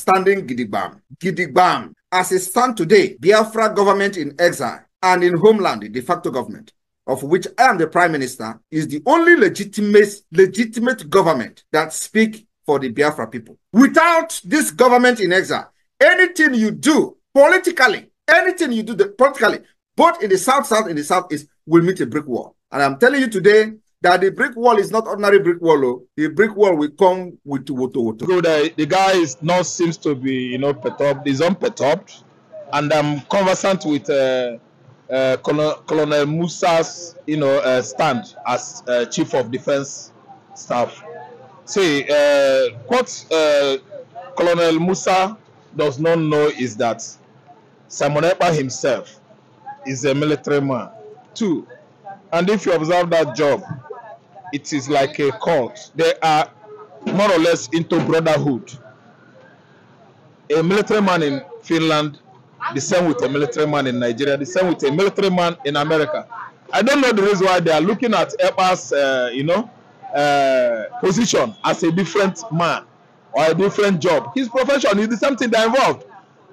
standing gidigbam. Gidigbam. As it stands today, Biafra government in exile and in homeland, the de facto government, of which I am the prime minister, is the only legitimate government that speaks for the Biafra people. Without this government in exile, anything you do politically, anything you do politically, both in the south and the southeast, will meet a brick wall. And I'm telling you today that the brick wall is not ordinary brick wall. The brick wall will come with water. The guy seems to be, perturbed. He's unperturbed, and I'm conversant with Colonel Musa's, stand as Chief of Defense Staff. See, what Colonel Musa does not know is that Simon Ekpa himself is a military man too, and if you observe that job, it is like a cult. They are more or less into brotherhood. A military man in Finland, the same with a military man in Nigeria, the same with a military man in America. I don't know the reason why they are looking at Ekpa's, position as a different man or a different job. His profession is the same thing they're involved.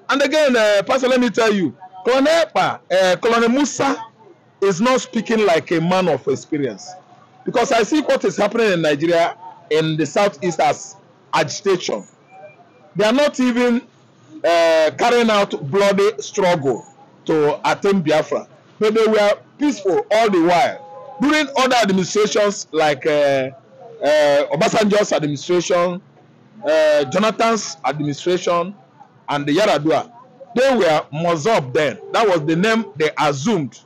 And again, Pastor, let me tell you, Colonel Ekpa, Colonel Musa is not speaking like a man of experience. Because I see what is happening in Nigeria in the southeast as agitation. They are not even carrying out bloody struggle to attain Biafra. But they were peaceful all the while. During other administrations like Obasanjo's administration, Jonathan's administration, and the Yaradua, they were Mozob then. That was the name they assumed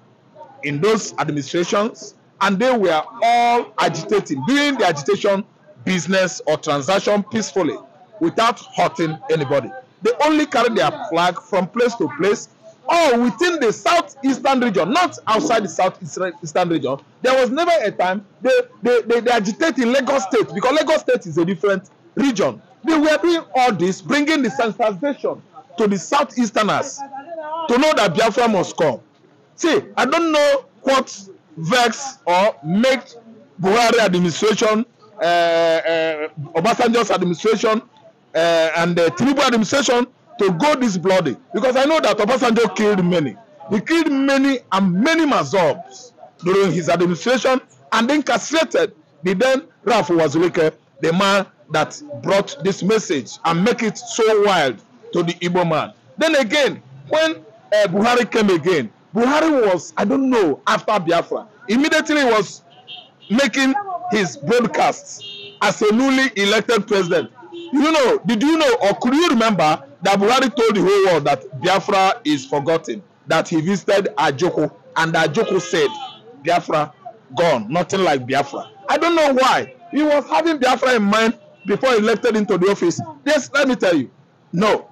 in those administrations. And they were all agitating, doing the agitation business or transaction peacefully without hurting anybody. They only carried their flag from place to place or within the southeastern region, not outside the southeastern region. There was never a time they agitate in Lagos State, because Lagos State is a different region. They were doing all this, bringing the sensitization to the southeasterners to know that Biafra must come. See, I don't know what vex or make Buhari administration, Obasanjo's administration, and the Tinubu administration to go this bloody, because I know that Obasanjo killed many. He killed many and many Mazobs during his administration, and then castrated the then Ralph Wazulike, the man that brought this message and make it so wild to the Igbo man. Then again, when Buhari came again, Buhari was, I don't know, after Biafra, immediately was making his broadcasts as a newly elected president. Did you know, or could you remember that Buhari told the whole world that Biafra is forgotten, that he visited Ajoko, and Ajoko said, Biafra gone, nothing like Biafra. I don't know why. He was having Biafra in mind before he elected into the office. Yes, let me tell you, no.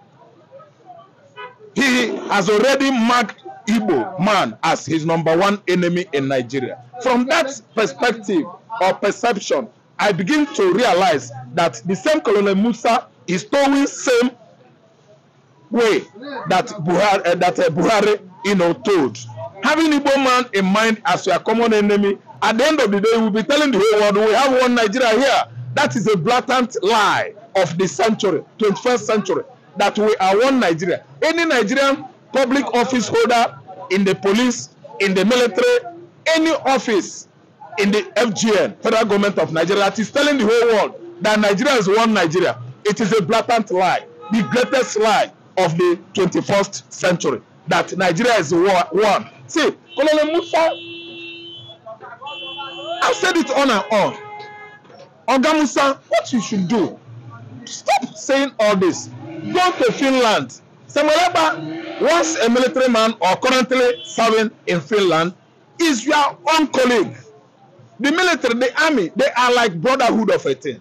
He has already marked Igbo man as his #1 enemy in Nigeria. From that perspective or perception, I begin to realize that the same Colonel Musa is towing same way that Buhari, told. Having Igbo man in mind as your common enemy, at the end of the day, we'll be telling the whole world we have one Nigeria here. That is a blatant lie of the century, 21st century, that we are one Nigeria. Any Nigerian public office holder in the police, in the military, any office in the FGN, Federal Government of Nigeria, that is telling the whole world that Nigeria is one Nigeria, it is a blatant lie, the greatest lie of the 21st century, that Nigeria is one. See, Colonel Musa, I've said it on and on. Oga Musa, what you should do, stop saying all this. Go to Finland. Simon Ekpa, once a military man or currently serving in Finland, is your own colleague. The military, the army, they are like brotherhood of a thing.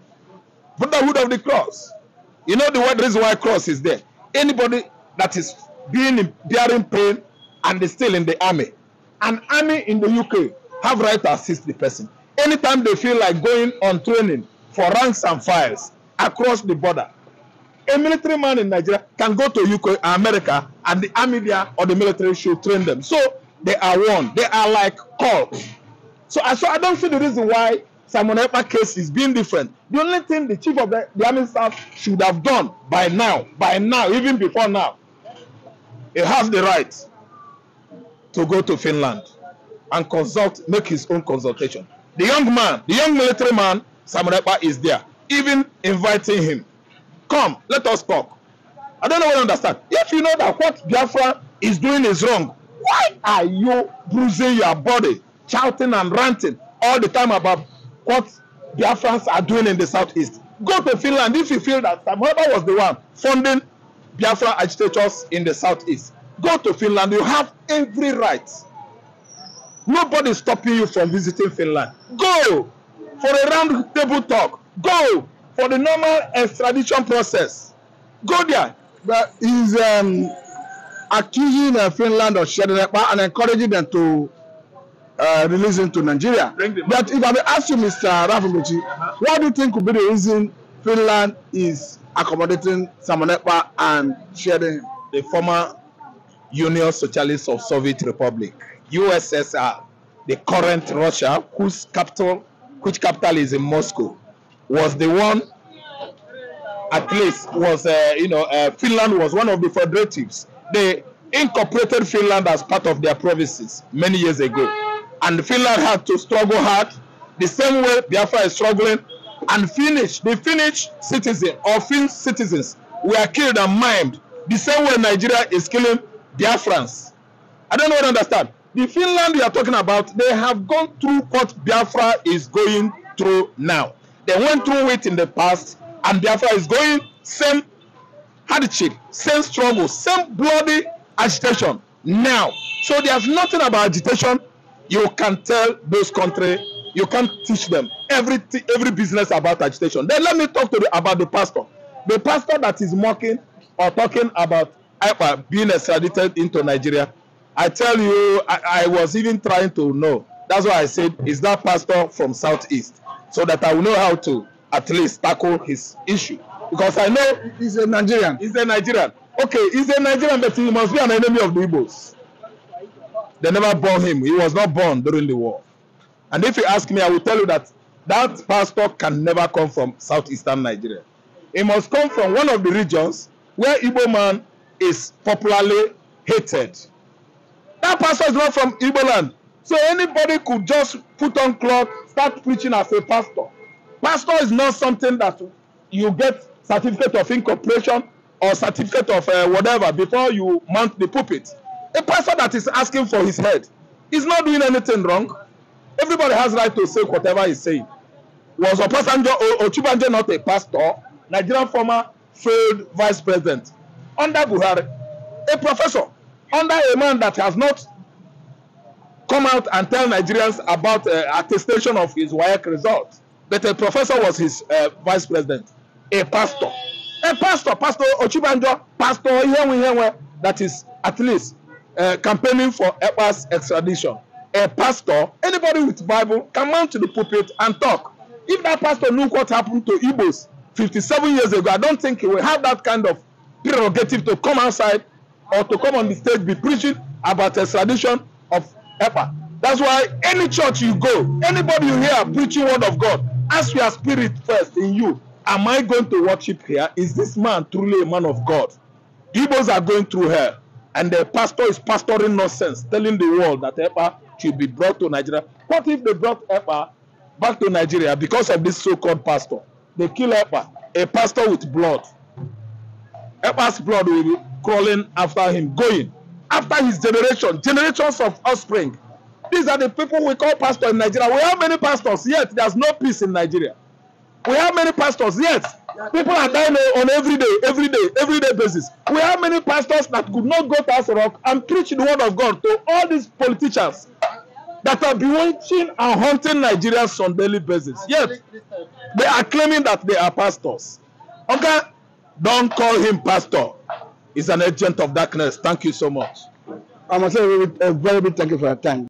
Brotherhood of the cross. You know the reason why cross is there. Anybody that is bearing pain and is still in the army. An army in the UK have right to assist the person. Anytime they feel like going on training for ranks and files across the border, a military man in Nigeria can go to UK, America, and the army there or the military should train them. So they are one. They are like cults. So I don't see the reason why Simon Ekpa case is being different. The only thing the chief of the army staff should have done by now, even before now, he has the right to go to Finland and make his own consultation. The young man, the young military man, Simon Ekpa, is there, even inviting him. Come, let us talk. I don't know what you understand. If you know that what Biafra is doing is wrong, why are you bruising your body, shouting and ranting all the time about what Biafrans are doing in the southeast? Go to Finland if you feel that Simon Ekpa was the one funding Biafra agitators in the southeast. Go to Finland. You have every right. Nobody is stopping you from visiting Finland. Go for a round table talk. Go for the normal extradition process. Go there. But he's accusing Finland of shedding Ekpa and encouraging them to release him to Nigeria. But if I may ask you, Mr. Rafamuchi, what do you think could be the reason Finland is accommodating Simon Ekpa and shedding him? The former Union Socialist of Soviet Republic, USSR, the current Russia, whose capital is in Moscow, was the one, at least, was Finland was one of the federatives. They incorporated Finland as part of their provinces many years ago, and Finland had to struggle hard, the same way Biafra is struggling, and the Finnish citizens or Finnish citizens were killed and maimed the same way Nigeria is killing Biafrans. I don't know what you understand. The Finland you are talking about, they have gone through what Biafra is going through now. They went through it in the past, and Biafra is going same hardship, same struggle, same bloody agitation now. So there's nothing about agitation you can tell those countries. You can't teach them every business about agitation. Then let me talk about the pastor. The pastor that is mocking or talking about Ekpa being extradited into Nigeria. I tell you, I was even trying to know. That's why I said, is that pastor from Southeast? So that I will know how to at least tackle his issue. Because I know he's a Nigerian. He's a Nigerian. Okay, he's a Nigerian, but he must be an enemy of the Igbos. They never born him. He was not born during the war. And if you ask me, I will tell you that that pastor can never come from southeastern Nigeria. He must come from one of the regions where Igbo man is popularly hated. That pastor is not from Igbo land. So anybody could just put on cloth, start preaching as a pastor. Pastor is not something that you get certificate of incorporation or certificate of whatever before you mount the pulpit. A pastor that is asking for his head is not doing anything wrong. Everybody has right to say whatever he's saying. Was Ochibanjo not a pastor? Nigerian former failed vice president. Under Buhari, a professor. Under a man that has not come out and tell Nigerians about attestation of his WAEC results. But a professor was his vice president. A pastor. Pastor Ochibanjo, pastor Ihenwe, that is at least campaigning for Ekpa's extradition. A pastor, anybody with Bible can mount to the pulpit and talk. If that pastor knew what happened to Igbos 57 years ago, I don't think he will have that kind of prerogative to come outside or to come on the stage be preaching about extradition of Ekpa. That's why any church you go, anybody you hear preaching word of God, ask your spirit first in you. Am I going to worship here? Is this man truly a man of God? Igbos are going through hell, and the pastor is pastoring nonsense, telling the world that Ekpa should be brought to Nigeria. What if they brought Ekpa back to Nigeria because of this so-called pastor? They kill Ekpa, a pastor with blood. Ekpa's blood will be crawling after him, going after his generations of offspring. These are the people we call pastors in Nigeria. We have many pastors, yet there's no peace in Nigeria. We have many pastors, yet people are dying on everyday basis. We have many pastors that could not go to House Rock and preach the word of God to all these politicians that are bewitching and haunting Nigerians on daily basis. Yet they are claiming that they are pastors. Okay, don't call him pastor. He's an agent of darkness. Thank you so much. I must say a very big thank you for your time.